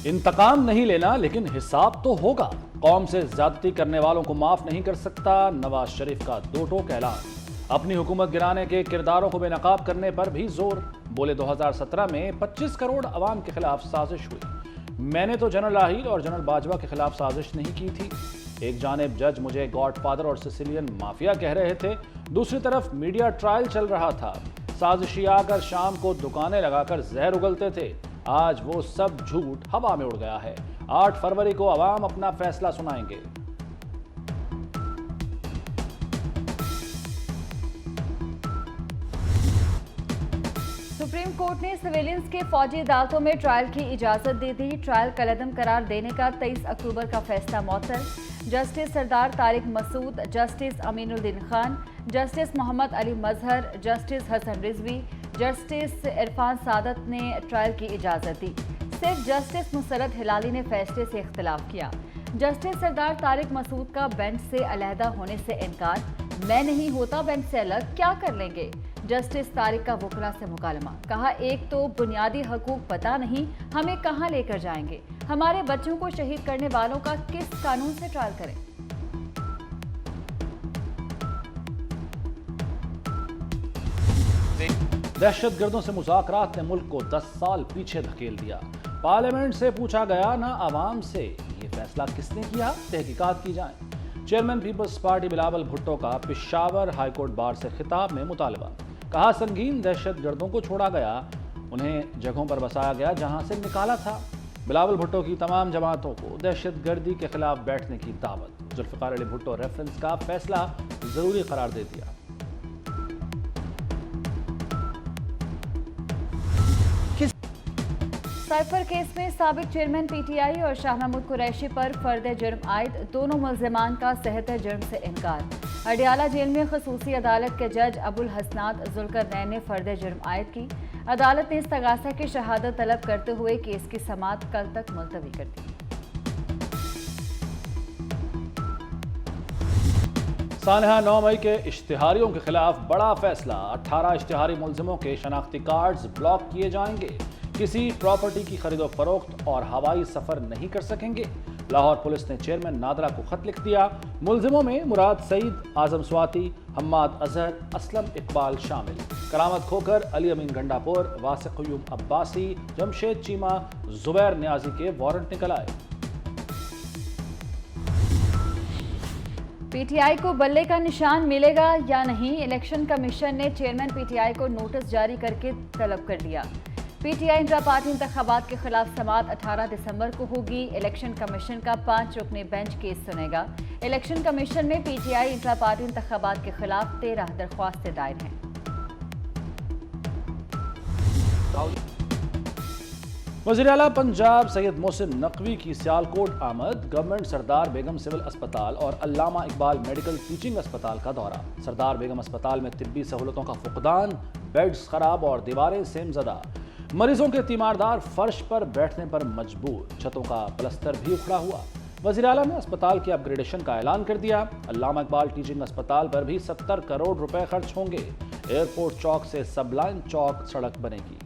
इंतकाम नहीं लेना लेकिन हिसाब तो होगा। कौम से ज्यादती करने वालों को माफ नहीं कर सकता। नवाज शरीफ का दो टोक ऐलान। अपनी हुकूमत गिराने के किरदारों को बेनकाब करने पर भी जोर। बोले 2017 में 25 करोड़ अवाम के खिलाफ साजिश हुई। मैंने तो जनरल राहील और जनरल बाजवा के खिलाफ साजिश नहीं की थी। एक जानिब जज मुझे गॉडफादर और सिसिलियन माफिया कह रहे थे, दूसरी तरफ मीडिया ट्रायल चल रहा था। साजिशी आकर शाम को दुकानें लगाकर जहर उगलते थे। आज वो सब झूठ हवा में उड़ गया है। 8 फरवरी को अवाम अपना फैसला सुनाएंगे। सुप्रीम कोर्ट ने सिविलियंस के फौजी अदालतों में ट्रायल की इजाजत दे दी। ट्रायल कलअदम करार देने का 23 अक्टूबर का फैसला मअतल। जस्टिस सरदार तारिक मसूद, जस्टिस अमीनुद्दीन खान, जस्टिस मोहम्मद अली मजहर, जस्टिस हसन रिजवी, जस्टिस इरफान सादत ने ट्रायल की इजाजत दी। सिर्फ जस्टिस मुसरत हिलाली ने फैसले से इख्तिलाफ किया। जस्टिस सरदार तारिक मसूद का बेंच से अलहदा होने से इनकार। मैं नहीं होता बेंच से अलग क्या कर लेंगे। जस्टिस तारिक का वकला से मुकालमा। कहा, एक तो बुनियादी हकूक पता नहीं हमें कहां लेकर जाएंगे। हमारे बच्चों को शहीद करने वालों का किस कानून से ट्रायल करें। दहशतगर्दों से मुज़ाकरात ने मुल्क को 10 साल पीछे धकेल दिया। पार्लियामेंट से पूछा गया ना आवाम से, ये फैसला किसने किया, तहकीकात की जाए। Chairman Peoples Party Bilawal Bhutto का पेशावर हाईकोर्ट बार से खिताब में मुतालबा। कहा, संगीन दहशतगर्दों को छोड़ा गया, उन्हें जगहों पर बसाया गया जहां से निकाला था। बिलावल भुट्टो की तमाम जमातों को दहशतगर्दी के खिलाफ बैठने की दावत। जुल्फ़िकार अली भुट्टो रेफरेंस का फैसला जरूरी करार दे दिया। साइफर केस में साबिक चेयरमैन पीटीआई और शाह महमूद कुरैशी पर फर्द जुर्म आयद। दोनों मुल्ज़िमान का सेहत जुर्म से इनकार। अडियाला जेल में खसूसी अदालत के जज अबुल हसनात जुल्करनैन ने फर्द जुर्म आयद की। अदालत ने इस्तगासा की शहादत तलब करते हुए केस की समाअत कल तक मुलतवी कर दी। सानहा 9 मई के इश्तिहारियों के खिलाफ बड़ा फैसला। 18 इश्तिहारी मुल्जिमों के शनाख्ती कार्ड्स ब्लॉक किए जाएंगे। किसी प्रॉपर्टी की खरीदो फरोख्त और हवाई सफर नहीं कर सकेंगे। लाहौर पुलिस ने चेयरमैन नादरा को खत लिख दिया। मुल्जिमों में मुराद सईद, आजम स्वाति, हम्माद अजहर, असलम इकबाल शामिल। करामत खोकर, अली अमीन गंडापुर, वासिक क़य्यूम अब्बासी, जमशेद चीमा, जुबैर न्याजी के वारंट निकल आए। पीटीआई को बल्ले का निशान मिलेगा या नहीं, इलेक्शन कमीशन ने चेयरमैन पीटीआई को नोटिस जारी करके तलब कर लिया। पीटीआई इंट्रा पार्टी इंतखाबात के खिलाफ समाअत 18 दिसंबर को होगी। इलेक्शन कमीशन का 5 रुकनी बेंच केस सुनेगा। इलेक्शन कमीशन में पीटीआई इंट्रा पार्टी इंतखाबात के खिलाफ 13 दरख्वास्तें दायर हैं। वज़ीर आला पंजाब सैयद मोहसिन नकवी की सियालकोट आमद। गवर्नमेंट सरदार बेगम सिविल अस्पताल और अल्लामा इकबाल मेडिकल टीचिंग अस्पताल का दौरा। सरदार बेगम अस्पताल में तिब्बी सहूलतों का फुकदान, बेड्स खराब और दीवारें सेमजदा। मरीजों के तीमारदार फर्श पर बैठने पर मजबूर। छतों का प्लस्तर भी उखड़ा हुआ। वज़ीर आला ने अस्पताल के अपग्रेडेशन का ऐलान कर दिया। अल्लामा इकबाल टीचिंग अस्पताल पर भी 70 करोड़ रुपए खर्च होंगे। एयरपोर्ट चौक से सबलाइन चौक सड़क बनेगी।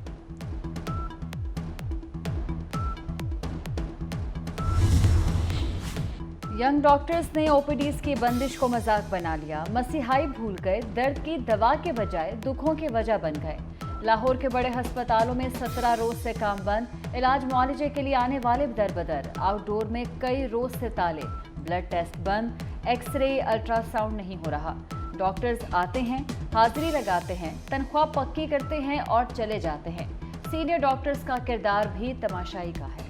यंग डॉक्टर्स ने ओपीडीज की बंदिश को मजाक बना लिया। मसीहाई भूल गए, दर्द की दवा के बजाय दुखों की वजह बन गए। लाहौर के बड़े अस्पतालों में 17 रोज से काम बंद। इलाज मुआलजे के लिए आने वाले दरबदर। आउटडोर में कई रोज से ताले। ब्लड टेस्ट बंद, एक्सरे, अल्ट्रासाउंड नहीं हो रहा। डॉक्टर्स आते हैं, हाजिरी लगाते हैं, तनख्वाह पक्की करते हैं और चले जाते हैं। सीनियर डॉक्टर्स का किरदार भी तमाशाई का है।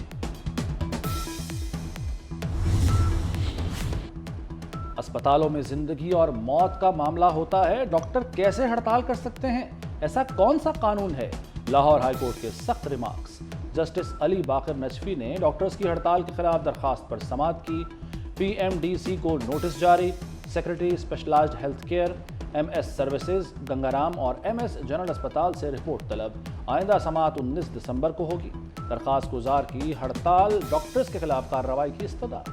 अस्पतालों में जिंदगी और मौत का मामला होता है, डॉक्टर कैसे हड़ताल कर सकते हैं? ऐसा कौन सा कानून है? लाहौर हाईकोर्ट के सख्त रिमार्क्स। जस्टिस अली बाकर नजफी ने डॉक्टर्स की हड़ताल के खिलाफ दरखास्त पर समाअत की। पीएमडीसी को नोटिस जारी। Secretary specialised health care, MS services Gangaram और एमएस जनरल अस्पताल से रिपोर्ट तलब। आइंदा समाअत 19 दिसंबर को होगी। दरखास्त गुजार की हड़ताल डॉक्टर्स के खिलाफ कार्रवाई की इस्तदा।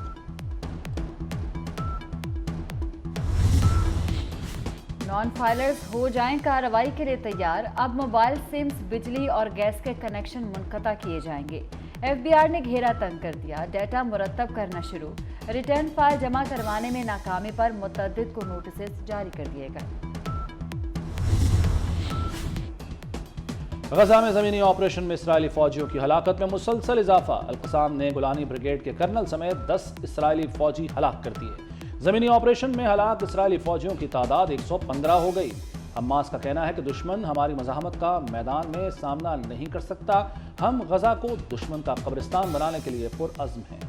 नॉन फाइलर्स हो जाएं कार्रवाई के लिए तैयार। अब मोबाइल सिम्स, बिजली और गैस के कनेक्शन मुनक़ता किए जाएंगे। एफबीआर ने घेरा तंग कर दिया, डेटा मुरतब करना शुरू। रिटर्न फाइल जमा करवाने में नाकामी पर मुतअद्दिद को नोटिस जारी कर दिए गए। गजा में ज़मीनी ऑपरेशन में इसराइली फौजियों की हलाकत में मुसलसल इजाफा। अल-क़साम ने गुलानी ब्रिगेड के कर्नल समेत 10 इसराइली फौजी हलाक कर दिए। ज़मीनी ऑपरेशन में हलाक इसराइली फौजियों की तादाद 115 हो गई। हमास का कहना है कि दुश्मन हमारी मज़ाहमत का मैदान में सामना नहीं कर सकता। हम गजा को दुश्मन का कब्रिस्तान बनाने के लिए पुरअज़्म हैं।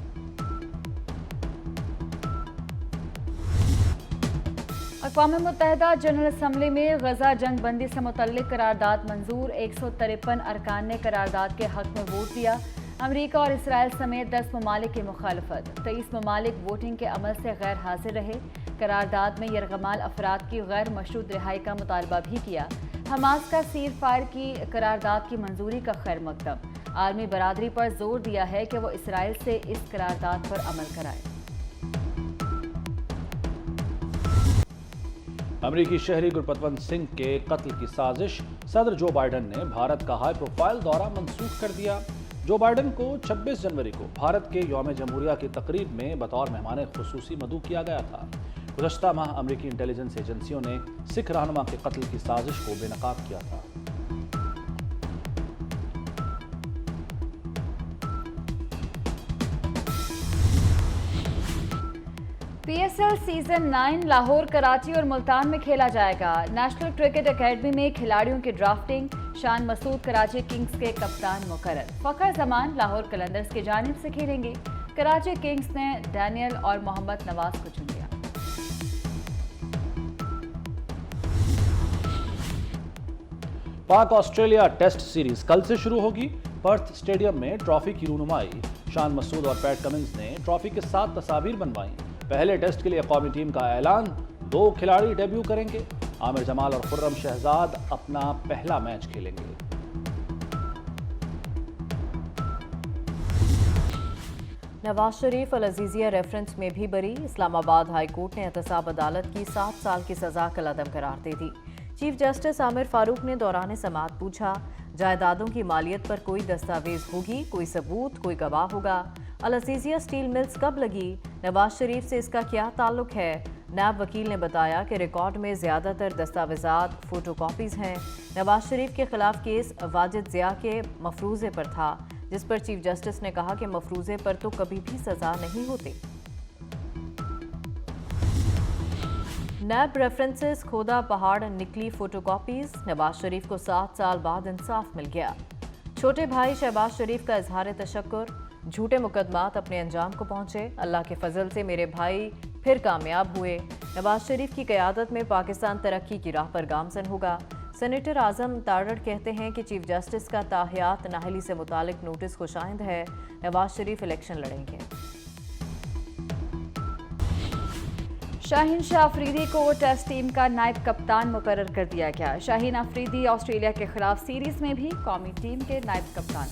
अक़वाम मुत्तहिदा जनरल असम्बली में गजा जंग बंदी से मुतल्लिक़ करारदाद मंजूर। 153 अरकान ने करारदाद के हक में वोट दिया। अमरीका और इसराइल समेत 10 ममालिक की मुखालफत। 23 ममालिक वोटिंग के अमल से गैर हाजिर रहे। करारदाद में यरगमाल अफराद की गैर मशरूत रिहाई का मुतालबा भी किया। हमास का सीर फायर की करारदाद की मंजूरी का खैर मकदम। आलमी बरादरी पर जोर दिया है कि वो इसराइल से इस करारदाद पर अमल कराए। अमरीकी शहरी गुरपतवंत सिंह के कत्ल की साजिश। सदर जो बाइडन ने भारत का हाई प्रोफाइल दौरा मंसूख कर दिया। जो बाइडन को 26 जनवरी को भारत के यौम जमहूरिया की तकरीब में बतौर मेहमान खुसूसी मदऊ किया गया था। गुज़श्ता माह अमरीकी इंटेलिजेंस एजेंसियों ने सिख रहनुमा के कत्ल की साजिश को बेनकाब किया था। PSL सीजन 9 लाहौर, कराची और मुल्तान में खेला जाएगा। नेशनल क्रिकेट एकेडमी में खिलाड़ियों की ड्राफ्टिंग। शान मसूद कराची किंग्स के कप्तान मुकर्रर। फ़खर जमान लाहौर कलंदर्स की जानिब से खेलेंगे। कराची किंग्स ने डैनियल और मोहम्मद नवाज को चुन लिया। पाक ऑस्ट्रेलिया टेस्ट सीरीज कल से शुरू होगी। पर्थ स्टेडियम में ट्रॉफी की रूनुमाई। शान मसूद और पैट कमिंस ने ट्रॉफी के साथ तस्वीर बनवाई। पहले टेस्ट के लिए कौमी टीम का ऐलान। 2 खिलाड़ी डेब्यू करेंगे। आमिर जमाल और खुर्रम शहजाद अपना पहला मैच खेलेंगे। नवाज शरीफ अल-अजीजिया रेफरेंस में भी बरी। इस्लामाबाद हाई कोर्ट ने एहतसाब अदालत की 7 साल की सजा कलअदम करार दे दी। चीफ जस्टिस आमिर फारूक ने दौरान समाअत पूछा, जायदादों की मालियत पर कोई दस्तावेज होगी, कोई सबूत, कोई गवाह होगा? अल-अजीजिया स्टील मिल्स कब लगी? नवाज शरीफ से इसका क्या ताल्लुक है? नायब वकील ने बताया कि रिकॉर्ड में ज़्यादातर दस्तावेजात फोटोकॉपीज़ हैं। नवाज शरीफ के खिलाफ केस वाजिद ज़िया के मफरूज़े पर था, जिस पर चीफ जस्टिस ने कहा कि मफरूज़े पर तो कभी भी सज़ा नहीं होती। नैब रेफरेंसेस खोदा पहाड़ निकली फोटोकॉपीज। नवाज शरीफ को 7 साल बाद इंसाफ मिल गया। छोटे भाई शहबाज शरीफ का इजहार तशक्कुर। झूठे मुकदमात अपने अंजाम को पहुंचे। अल्लाह के फजल से मेरे भाई फिर कामयाब हुए। नवाज शरीफ की क़यादत में पाकिस्तान तरक्की की राह पर गामजन होगा। सेनेटर आजम तारड़ कहते हैं कि चीफ जस्टिस का ताहियात नाहली से मुतालिक नोटिस खुशाइंद है। नवाज शरीफ इलेक्शन लड़ेंगे। शाहीन शाह अफरीदी को टेस्ट टीम का नायब कप्तान मुकर्रर कर दिया गया। शाहीन अफरीदी ऑस्ट्रेलिया के खिलाफ सीरीज में भी कौमी टीम के नायब कप्तान।